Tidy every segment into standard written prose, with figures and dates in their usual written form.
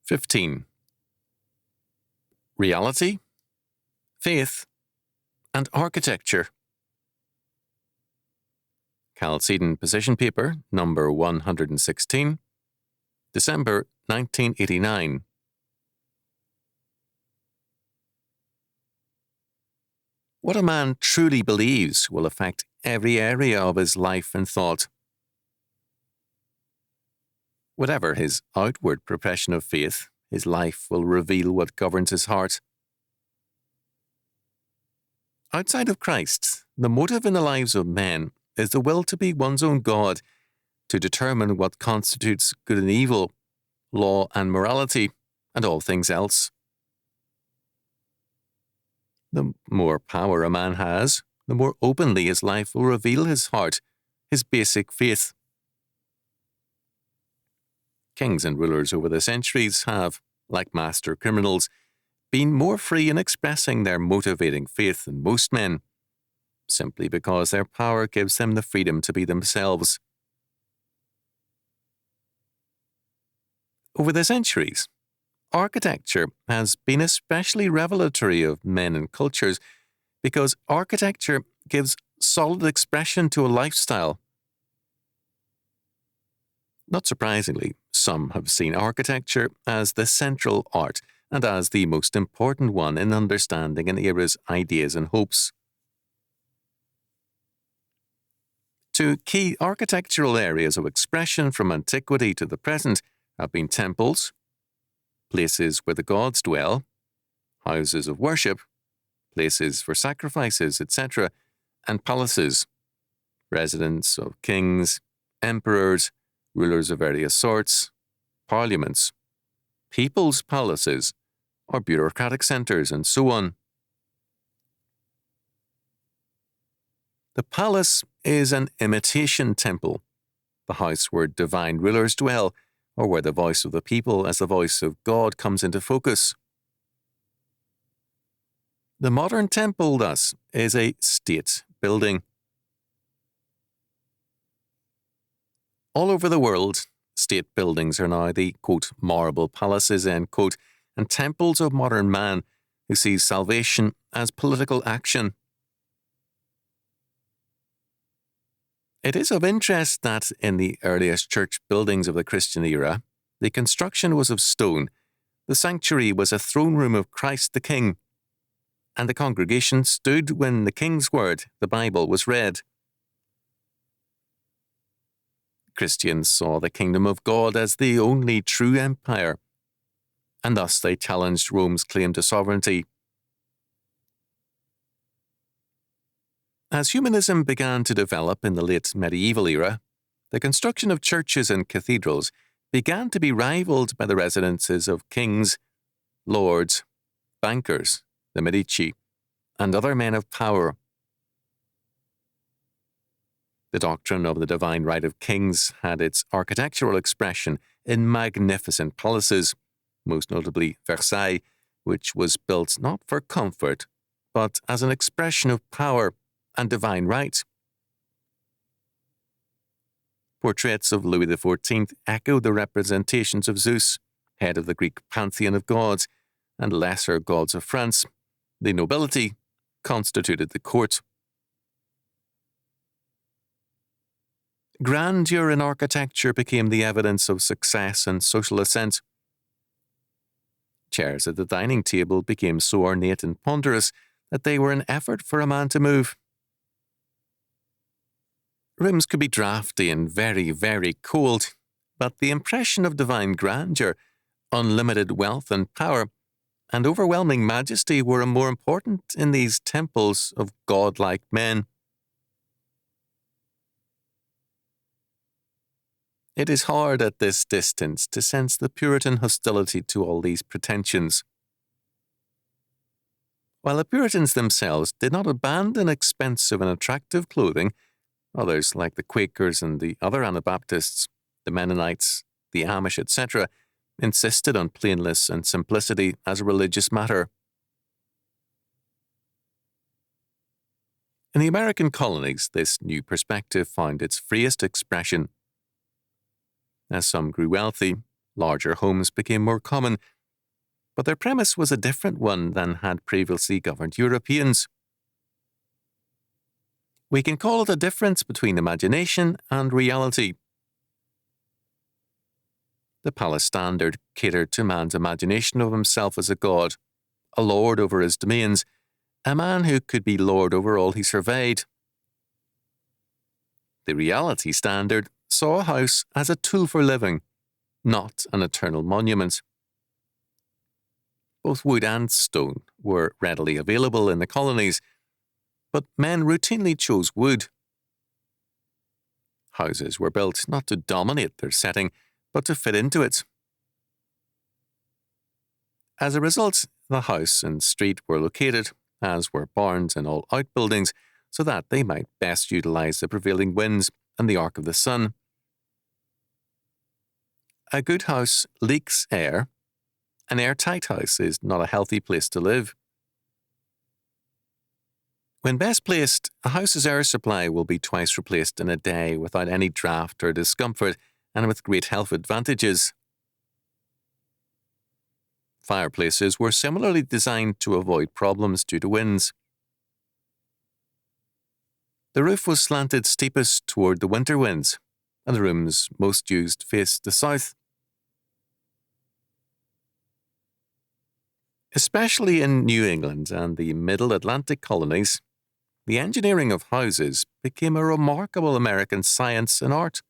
15. Reality, faith, and architecture. Chalcedon Position Paper, number 116, December 1989. What a man truly believes will affect every area of his life and thought. Whatever his outward profession of faith, his life will reveal what governs his heart. Outside of Christ, the motive in the lives of men is the will to be one's own God, to determine what constitutes good and evil, law and morality, and all things else. The more power a man has, the more openly his life will reveal his heart, his basic faith. Kings and rulers over the centuries have, like master criminals, been more free in expressing their motivating faith than most men, simply because their power gives them the freedom to be themselves. Over the centuries, architecture has been especially revelatory of men and cultures because architecture gives solid expression to a lifestyle. Not surprisingly, some have seen architecture as the central art and as the most important one in understanding an era's ideas and hopes. Two key architectural areas of expression from antiquity to the present have been temples, places where the gods dwell, houses of worship, places for sacrifices, etc., and palaces, residence of kings, emperors, rulers of various sorts, parliaments, people's palaces, or bureaucratic centres, and so on. The palace is an imitation temple, the house where divine rulers dwell, or where the voice of the people as the voice of God comes into focus. The modern temple, thus, is a state building. All over the world, state buildings are now the, quote, marble palaces, end quote, and temples of modern man who sees salvation as political action. It is of interest that in the earliest church buildings of the Christian era, the construction was of stone, the sanctuary was a throne room of Christ the King, and the congregation stood when the King's word, the Bible, was read. Christians saw the kingdom of God as the only true empire, and thus they challenged Rome's claim to sovereignty. As humanism began to develop in the late medieval era, the construction of churches and cathedrals began to be rivaled by the residences of kings, lords, bankers, the Medici, and other men of power. The doctrine of the divine right of kings had its architectural expression in magnificent palaces, most notably Versailles, which was built not for comfort, but as an expression of power and divine right. Portraits of Louis XIV echoed the representations of Zeus, head of the Greek pantheon of gods, and lesser gods of France. The nobility constituted the court. Grandeur in architecture became the evidence of success and social ascent. Chairs at the dining table became so ornate and ponderous that they were an effort for a man to move. Rooms could be draughty and very, very cold, but the impression of divine grandeur, unlimited wealth and power, and overwhelming majesty were more important in these temples of godlike men. It is hard at this distance to sense the Puritan hostility to all these pretensions. While the Puritans themselves did not abandon expensive and attractive clothing, others, like the Quakers and the other Anabaptists, the Mennonites, the Amish, etc., insisted on plainness and simplicity as a religious matter. In the American colonies, this new perspective found its freest expression. As some grew wealthy, larger homes became more common, but their premise was a different one than had previously governed Europeans. We can call it a difference between imagination and reality. The palace standard catered to man's imagination of himself as a god, a lord over his domains, a man who could be lord over all he surveyed. The reality standard saw a house as a tool for living, not an eternal monument. Both wood and stone were readily available in the colonies, but men routinely chose wood. Houses were built not to dominate their setting, but to fit into it. As a result, the house and street were located, as were barns and all outbuildings, so that they might best utilize the prevailing winds and the arc of the sun. A good house leaks air. An airtight house is not a healthy place to live. When best placed, a house's air supply will be twice replaced in a day without any draught or discomfort and with great health advantages. Fireplaces were similarly designed to avoid problems due to winds. The roof was slanted steepest toward the winter winds, and the rooms most used faced the south. Especially in New England and the Middle Atlantic colonies, the engineering of houses became a remarkable American science and art.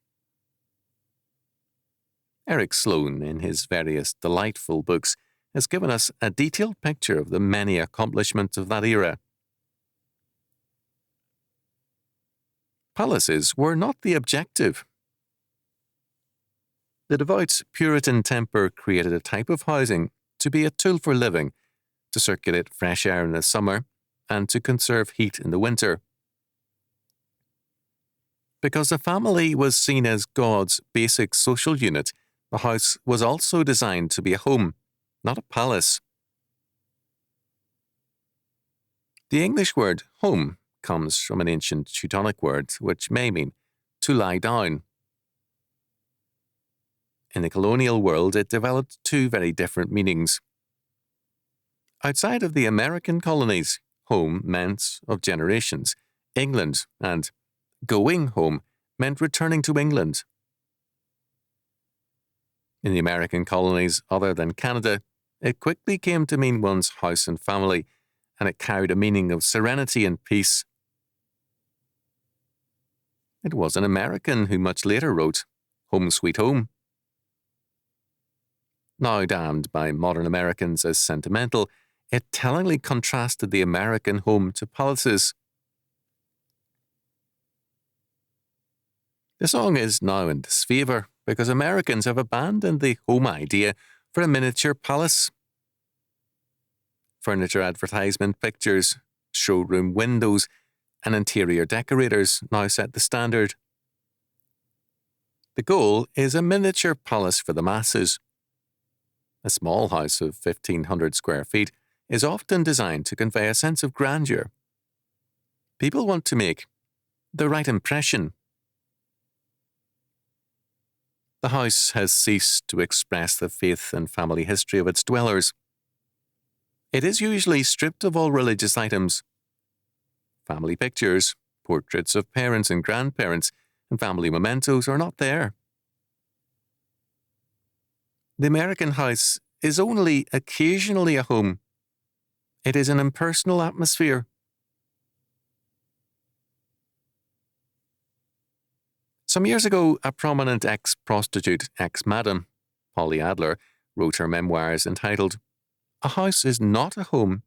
Eric Sloane, in his various delightful books, has given us a detailed picture of the many accomplishments of that era. Palaces were not the objective. The devout Puritan temper created a type of housing to be a tool for living, to circulate fresh air in the summer, and to conserve heat in the winter. Because the family was seen as God's basic social unit, the house was also designed to be a home, not a palace. The English word home comes from an ancient Teutonic word which may mean to lie down. In the colonial world, it developed two very different meanings. Outside of the American colonies, home meant of generations, England, and going home meant returning to England. In the American colonies other than Canada, it quickly came to mean one's house and family, and it carried a meaning of serenity and peace. It was an American who much later wrote, "Home Sweet Home." Now damned by modern Americans as sentimental, it tellingly contrasted the American home to palaces. The song is now in disfavour because Americans have abandoned the home idea for a miniature palace. Furniture advertisement pictures, showroom windows, and interior decorators now set the standard. The goal is a miniature palace for the masses. A small house of 1,500 square feet is often designed to convey a sense of grandeur. People want to make the right impression. The house has ceased to express the faith and family history of its dwellers. It is usually stripped of all religious items. Family pictures, portraits of parents and grandparents, and family mementos are not there. The American house is only occasionally a home. It is an impersonal atmosphere. Some years ago, a prominent ex-prostitute, ex-madam, Polly Adler, wrote her memoirs entitled, "A House is Not a Home."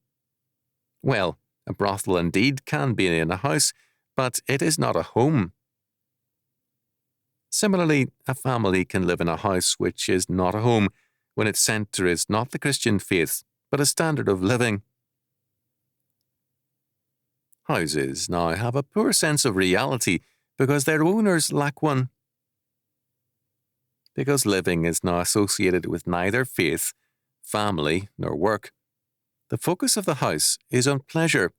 Well, a brothel indeed can be in a house, but it is not a home. Similarly, a family can live in a house which is not a home when its centre is not the Christian faith, but a standard of living. Houses now have a poor sense of reality because their owners lack one. Because living is now associated with neither faith, family, nor work, the focus of the house is on pleasure.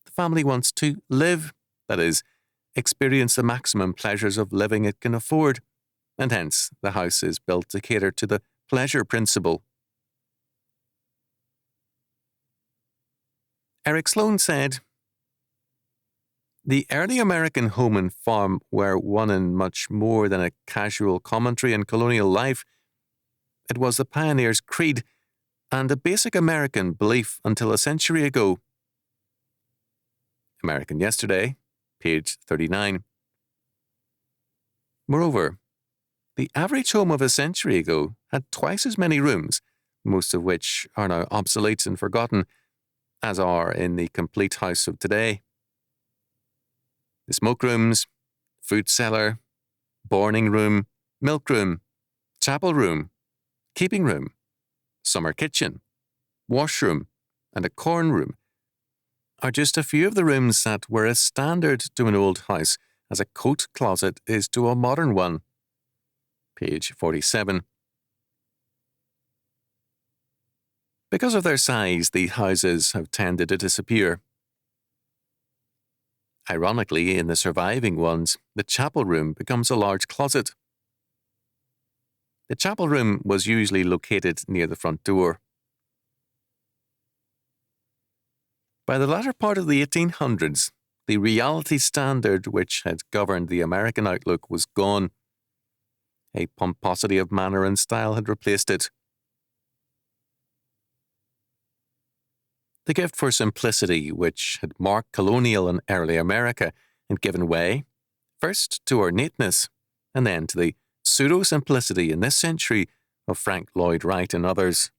The family wants to live, that is, experience the maximum pleasures of living it can afford, and hence the house is built to cater to the pleasure principle. Eric Sloane said, "The early American home and farm were one in much more than a casual commentary on colonial life. It was the pioneer's creed and a basic American belief until a century ago." American Yesterday, page 39. Moreover, the average home of a century ago had twice as many rooms, most of which are now obsolete and forgotten, as are in the complete house of today. The smoke rooms, food cellar, bourning room, milk room, chapel room, keeping room, summer kitchen, washroom, and a corn room are just a few of the rooms that were as standard to an old house as a coat closet is to a modern one. Page 47. Because of their size, the houses have tended to disappear. Ironically, in the surviving ones, the chapel room becomes a large closet. The chapel room was usually located near the front door. By the latter part of the 1800s, the reality standard which had governed the American outlook was gone. A pomposity of manner and style had replaced it. The gift for simplicity, which had marked colonial and early America, had given way, first to ornateness, and then to the pseudo-simplicity in this century of Frank Lloyd Wright and others.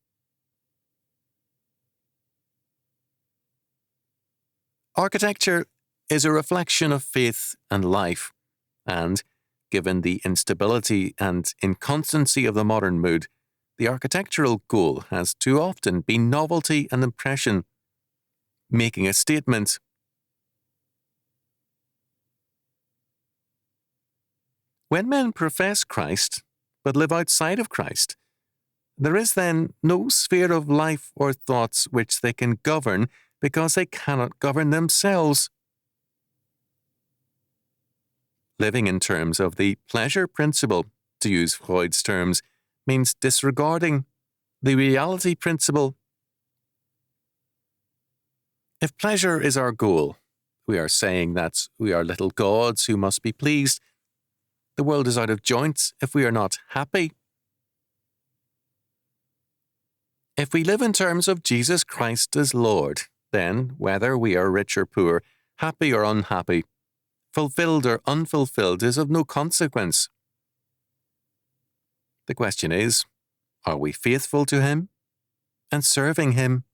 Architecture is a reflection of faith and life, and, given the instability and inconstancy of the modern mood, the architectural goal has too often been novelty and impression, making a statement. When men profess Christ, but live outside of Christ, there is then no sphere of life or thoughts which they can govern because they cannot govern themselves. Living in terms of the pleasure principle, to use Freud's terms, means disregarding the reality principle. If pleasure is our goal, we are saying that we are little gods who must be pleased. The world is out of joint if we are not happy. If we live in terms of Jesus Christ as Lord, then, whether we are rich or poor, happy or unhappy, fulfilled or unfulfilled is of no consequence. The question is, are we faithful to Him and serving Him?